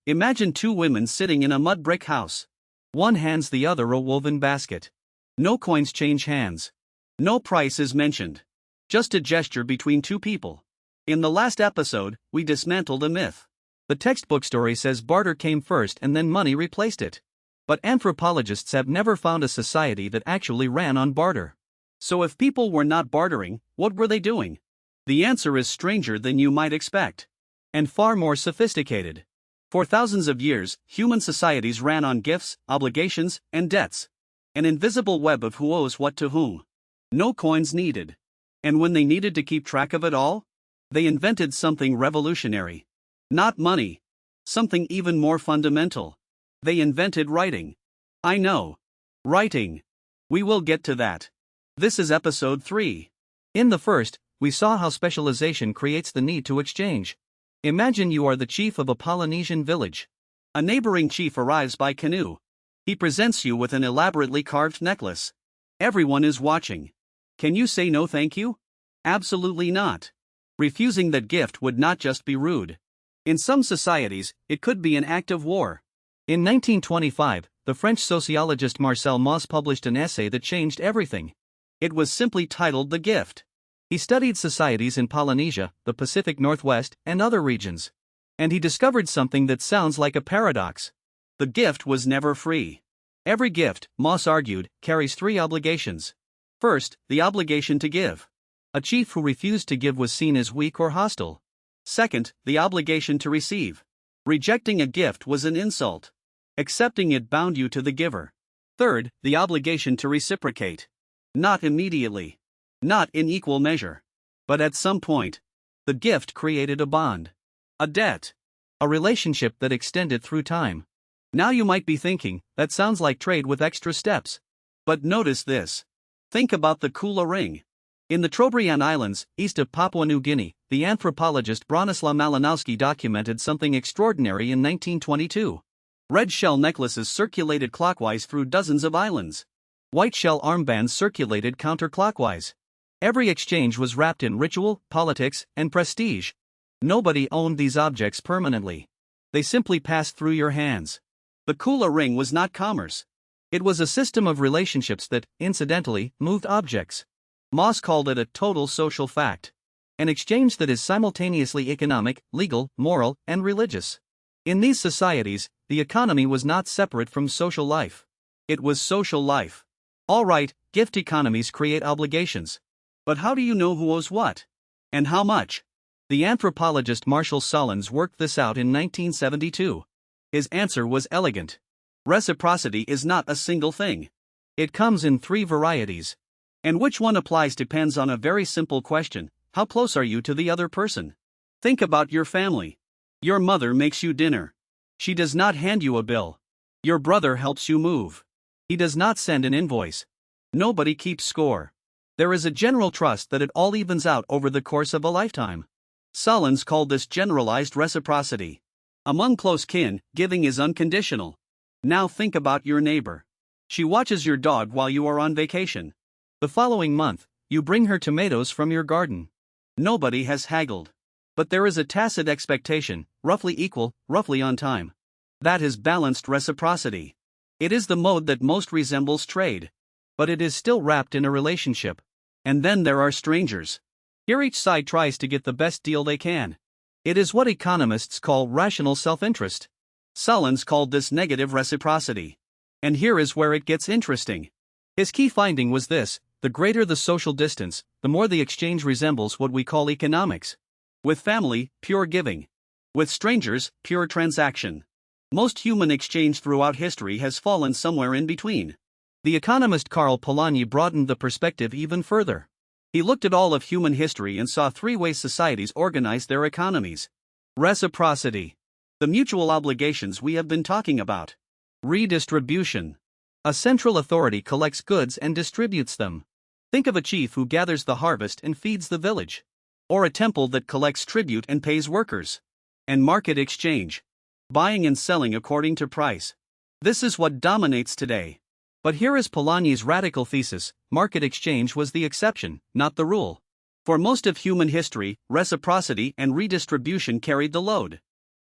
Imagine two women sitting in a mud brick house. One hands the other a woven basket. No coins change hands. No price is mentioned. Just a gesture between two people. In the last episode, we dismantled a myth. The textbook story says barter came first and then money replaced it. But anthropologists have never found a society that actually ran on barter. So if people were not bartering, what were they doing? The answer is stranger than you might expect. And far more sophisticated. For thousands of years, human societies ran on gifts, obligations, and debts. An invisible web of who owes what to whom. No coins needed. And when they needed to keep track of it all, they invented something revolutionary. Not money. Something even more fundamental. They invented writing. I know. Writing. We will get to that. This is episode 3. In the first, we saw how specialization creates the need to exchange. Imagine you are the chief of a Polynesian village. A neighboring chief arrives by canoe. He presents you with an elaborately carved necklace. Everyone is watching. Can you say no thank you? Absolutely not. Refusing that gift would not just be rude. In some societies, it could be an act of war. In 1925, the French sociologist Marcel Mauss published an essay that changed everything. It was simply titled The Gift. He studied societies in Polynesia, the Pacific Northwest, and other regions. And he discovered something that sounds like a paradox. The gift was never free. Every gift, Mauss argued, carries 3 obligations. First, the obligation to give. A chief who refused to give was seen as weak or hostile. Second, the obligation to receive. Rejecting a gift was an insult. Accepting it bound you to the giver. Third, the obligation to reciprocate. Not immediately. Not in equal measure. But at some point, the gift created a bond. A debt. A relationship that extended through time. Now you might be thinking, that sounds like trade with extra steps. But notice this. Think about the Kula ring. In the Trobriand Islands, east of Papua New Guinea, the anthropologist Bronislaw Malinowski documented something extraordinary in 1922. Red shell necklaces circulated clockwise through dozens of islands. White shell armbands circulated counterclockwise. Every exchange was wrapped in ritual, politics, and prestige. Nobody owned these objects permanently. They simply passed through your hands. The Kula ring was not commerce. It was a system of relationships that, incidentally, moved objects. Mauss called it a total social fact. An exchange that is simultaneously economic, legal, moral, and religious. In these societies, the economy was not separate from social life. It was social life. All right, gift economies create obligations. But how do you know who owes what? And how much? The anthropologist Marshall Solons worked this out in 1972. His answer was elegant. Reciprocity is not a single thing. It comes in 3 varieties. And which one applies depends on a very simple question: how close are you to the other person? Think about your family. Your mother makes you dinner. She does not hand you a bill. Your brother helps you move. He does not send an invoice. Nobody keeps score. There is a general trust that it all evens out over the course of a lifetime. Solons called this generalized reciprocity. Among close kin, giving is unconditional. Now think about your neighbor. She watches your dog while you are on vacation. The following month, you bring her tomatoes from your garden. Nobody has haggled. But there is a tacit expectation, roughly equal, roughly on time. That is balanced reciprocity. It is the mode that most resembles trade. But it is still wrapped in a relationship. And then there are strangers. Here each side tries to get the best deal they can. It is what economists call rational self-interest. Solons called this negative reciprocity. And here is where it gets interesting. His key finding was this: the greater the social distance, the more the exchange resembles what we call economics. With family, pure giving. With strangers, pure transaction. Most human exchange throughout history has fallen somewhere in between. The economist Karl Polanyi broadened the perspective even further. He looked at all of human history and saw 3 ways societies organized their economies. Reciprocity. The mutual obligations we have been talking about. Redistribution. A central authority collects goods and distributes them. Think of a chief who gathers the harvest and feeds the village. Or a temple that collects tribute and pays workers. And market exchange. Buying and selling according to price. This is what dominates today. But here is Polanyi's radical thesis: market exchange was the exception, not the rule. For most of human history, reciprocity and redistribution carried the load.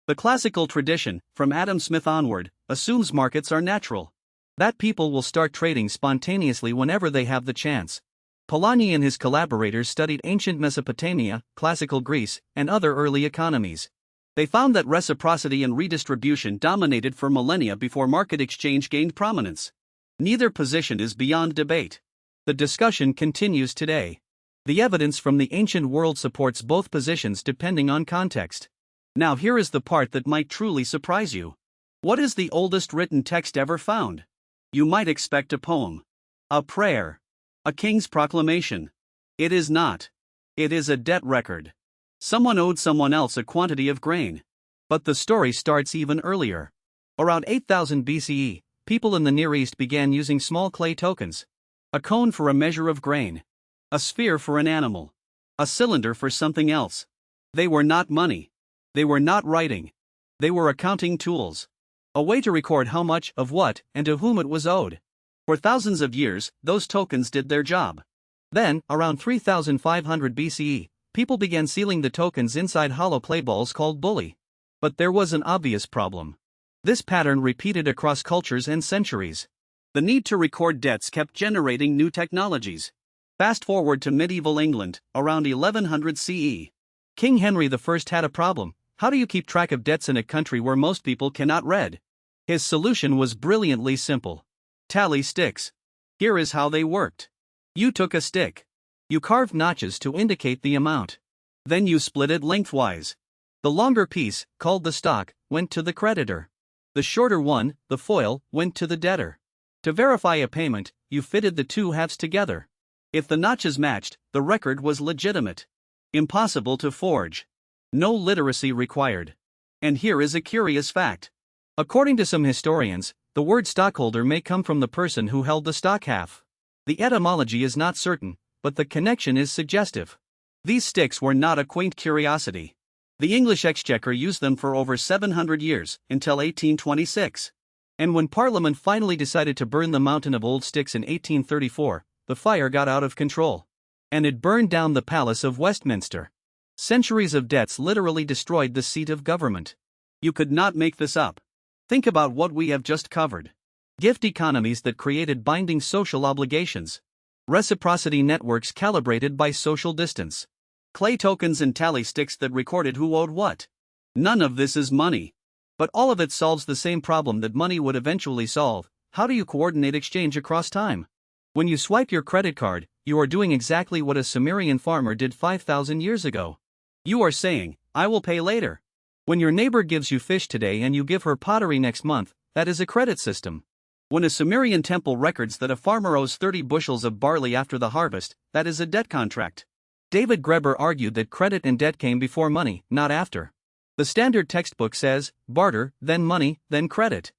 The classical tradition, from Adam Smith onward, assumes markets are natural. That people will start trading spontaneously whenever they have the chance. Polanyi and his collaborators studied ancient Mesopotamia, classical Greece, and other early economies. They found that reciprocity and redistribution dominated for millennia before market exchange gained prominence. Neither position is beyond debate. The discussion continues today. The evidence from the ancient world supports both positions depending on context. Now here is the part that might truly surprise you. What is the oldest written text ever found? You might expect a poem, a prayer, a king's proclamation. It is not. It is a debt record. Someone owed someone else a quantity of grain. But the story starts even earlier. Around 8000 BCE, people in the Near East began using small clay tokens. A cone for a measure of grain. A sphere for an animal. A cylinder for something else. They were not money. They were not writing. They were accounting tools. A way to record how much of what and to whom it was owed. For thousands of years, those tokens did their job. Then, around 3500 BCE, people began sealing the tokens inside hollow clay balls called bulli. But there was an obvious problem. This pattern repeated across cultures and centuries. The need to record debts kept generating new technologies. Fast forward to medieval England, around 1100 CE. King Henry I had a problem. How do you keep track of debts in a country where most people cannot read? His solution was brilliantly simple. Tally sticks. Here is how they worked. You took a stick. You carved notches to indicate the amount. Then you split it lengthwise. The longer piece, called the stock, went to the creditor. The shorter one, the foil, went to the debtor. To verify a payment, you fitted the two halves together. If the notches matched, the record was legitimate. Impossible to forge. No literacy required. And here is a curious fact. According to some historians, the word stockholder may come from the person who held the stock half. The etymology is not certain, but the connection is suggestive. These sticks were not a quaint curiosity. The English Exchequer used them for over 700 years, until 1826. And when Parliament finally decided to burn the mountain of old sticks in 1834, the fire got out of control. And it burned down the Palace of Westminster. Centuries of debts literally destroyed the seat of government. You could not make this up. Think about what we have just covered. Gift economies that created binding social obligations. Reciprocity networks calibrated by social distance. Clay tokens and tally sticks that recorded who owed what. None of this is money. But all of it solves the same problem that money would eventually solve. How do you coordinate exchange across time? When you swipe your credit card, you are doing exactly what a Sumerian farmer did 5,000 years ago. You are saying, I will pay later. When your neighbor gives you fish today and you give her pottery next month, that is a credit system. When a Sumerian temple records that a farmer owes 30 bushels of barley after the harvest, that is a debt contract. David Graeber argued that credit and debt came before money, not after. The standard textbook says, barter, then money, then credit.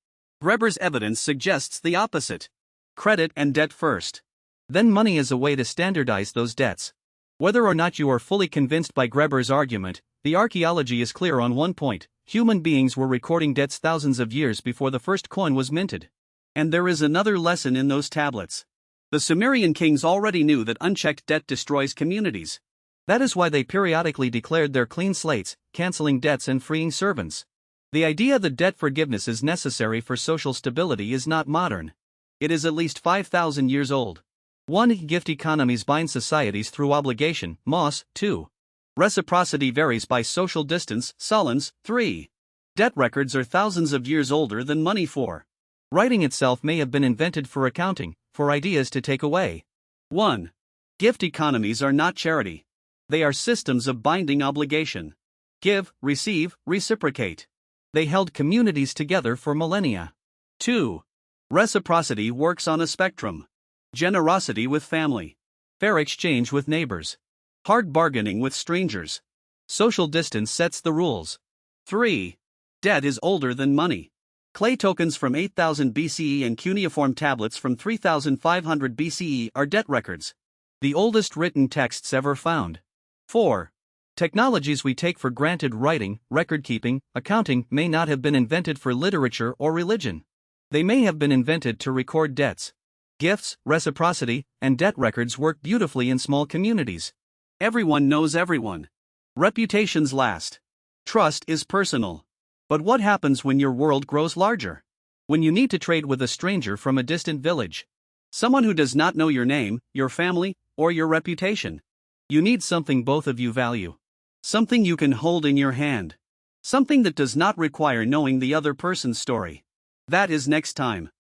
Graeber's evidence suggests the opposite. Credit and debt first. Then money is a way to standardize those debts. Whether or not you are fully convinced by Graeber's argument, the archaeology is clear on one point: human beings were recording debts thousands of years before the first coin was minted. And there is another lesson in those tablets. The Sumerian kings already knew that unchecked debt destroys communities. That is why they periodically declared their clean slates, canceling debts and freeing servants. The idea that debt forgiveness is necessary for social stability is not modern. It is at least 5,000 years old. 1. Gift economies bind societies through obligation, Moss, 2. Reciprocity varies by social distance, Solons, 3. Debt records are thousands of years older than money. 4. Writing itself may have been invented for accounting, for ideas to take away. 1. Gift economies are not charity. They are systems of binding obligation. Give, receive, reciprocate. They held communities together for millennia. 2. Reciprocity works on a spectrum. Generosity with family. Fair exchange with neighbors. Hard bargaining with strangers. Social distance sets the rules. 3. Debt is older than money. Clay tokens from 8000 BCE and cuneiform tablets from 3500 BCE are debt records. The oldest written texts ever found. 4. Technologies we take for granted, writing, record-keeping, accounting, may not have been invented for literature or religion. They may have been invented to record debts. Gifts, reciprocity, and debt records work beautifully in small communities. Everyone knows everyone. Reputations last. Trust is personal. But what happens when your world grows larger? When you need to trade with a stranger from a distant village? Someone who does not know your name, your family, or your reputation. You need something both of you value. Something you can hold in your hand. Something that does not require knowing the other person's story. That is next time.